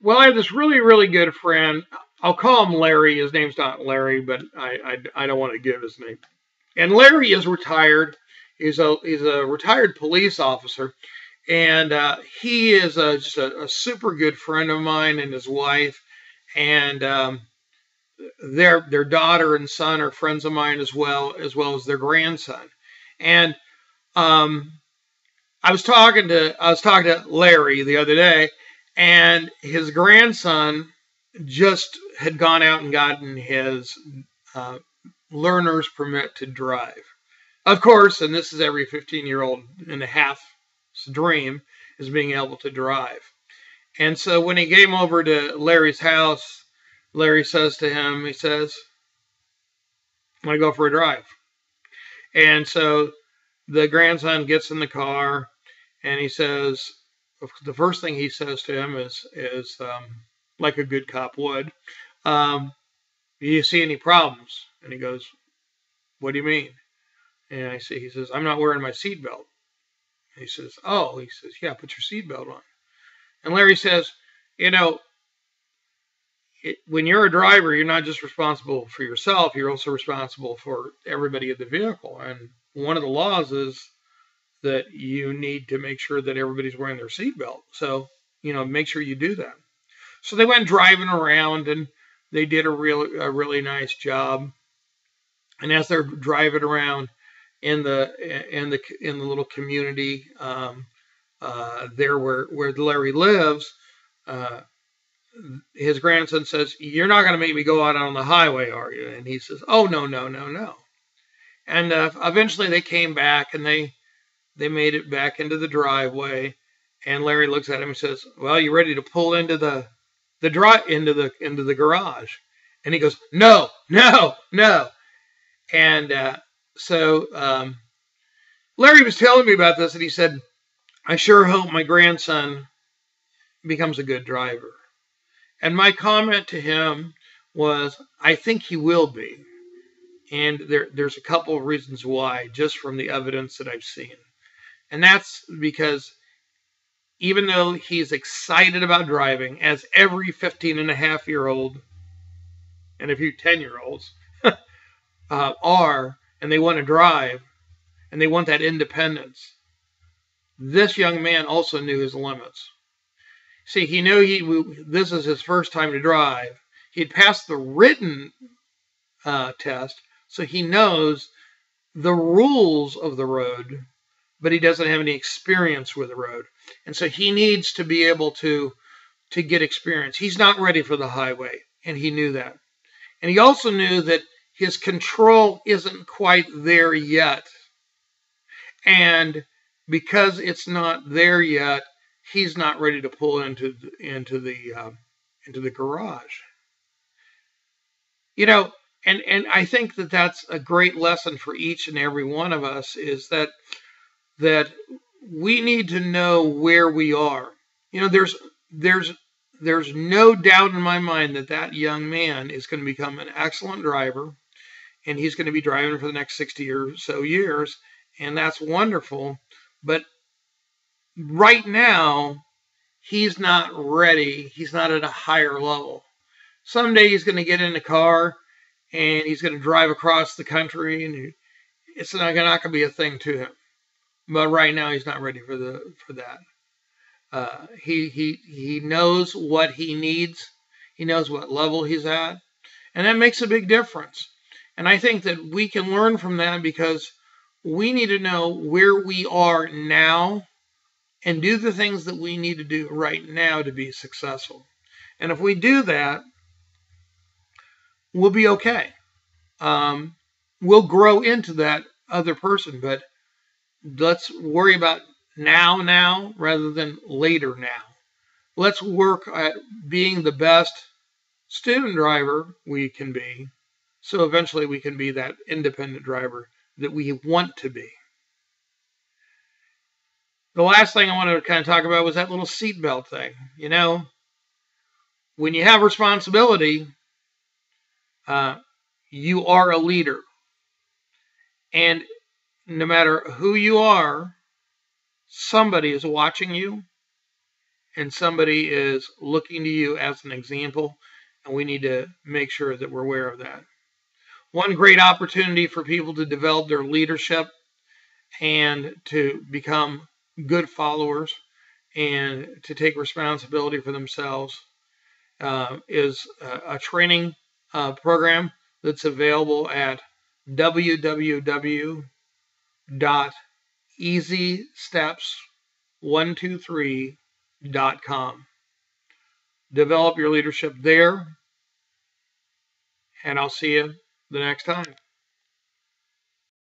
Well, I have this really, really good friend. I'll call him Larry. His name's not Larry, but I don't want to give his name. And Larry is retired. He's a retired police officer, and he is just a super good friend of mine and his wife, and their daughter and son are friends of mine as well as their grandson. And um, I was talking to Larry the other day, and his grandson just had gone out and gotten his uh, learner's permit to drive. Of course, and this is every 15-year-old and a half's dream, is being able to drive. And so when he came over to Larry's house, Larry says to him, he says, "I want to go for a drive." And so the grandson gets in the car, and he says, the first thing he says to him is like a good cop would, um, "Do you see any problems?" And he goes, "What do you mean?" And he says, "I'm not wearing my seatbelt." He says, "Oh," he says, "Yeah, put your seatbelt on." And Larry says, "You know, when you're a driver, you're not just responsible for yourself, you're also responsible for everybody in the vehicle. And one of the laws is that you need to make sure that everybody's wearing their seatbelt. So, make sure you do that." So they went driving around, and they did a really nice job. And as they're driving around in the little community there where Larry lives, uh, his grandson says, "You're not going to make me go out on the highway, are you?" And he says, "Oh, no, no, no, no." And eventually they came back, and they made it back into the driveway. And Larry looks at him and says, "Well, you ready to pull into the drive into the garage?" And he goes, "No, no, no." And so Larry was telling me about this, and he said, "I sure hope my grandson becomes a good driver." And my comment to him was, "I think he will be." And there's a couple of reasons why, just from the evidence that I've seen. And that's because even though he's excited about driving, as every 15 and a half year old and a few 10-year-olds are, and they want to drive, and they want that independence, this young man also knew his limits. See, he knew this is his first time to drive. He'd passed the written test, so he knows the rules of the road, but he doesn't have any experience with the road. And so he needs to be able to get experience. He's not ready for the highway, and he knew that. And he also knew that his control isn't quite there yet. And because it's not there yet, he's not ready to pull into the garage. And I think that that's a great lesson for each and every one of us, is that we need to know where we are. There's no doubt in my mind that young man is going to become an excellent driver, and he's going to be driving for the next 60 or so years, and that's wonderful. But right now, he's not ready. He's not at a higher level. Someday he's going to get in a car, and he's going to drive across the country, and it's not going to be a thing to him. But right now, he's not ready for that. He knows what he needs. He knows what level he's at, and that makes a big difference. And I think that we can learn from that, because we need to know where we are now and do the things that we need to do right now to be successful. And if we do that, we'll be okay. We'll grow into that other person, but let's worry about now rather than later now. Let's work at being the best student driver we can be, so eventually we can be that independent driver that we want to be. The last thing I wanted to kind of talk about was that little seatbelt thing. When you have responsibility, you are a leader. And no matter who you are, somebody is watching you, and somebody is looking to you as an example, and we need to make sure that we're aware of that. One great opportunity for people to develop their leadership and to become good followers and to take responsibility for themselves is a training program that's available at www.easysteps123.com. Develop your leadership there, and I'll see you the next time.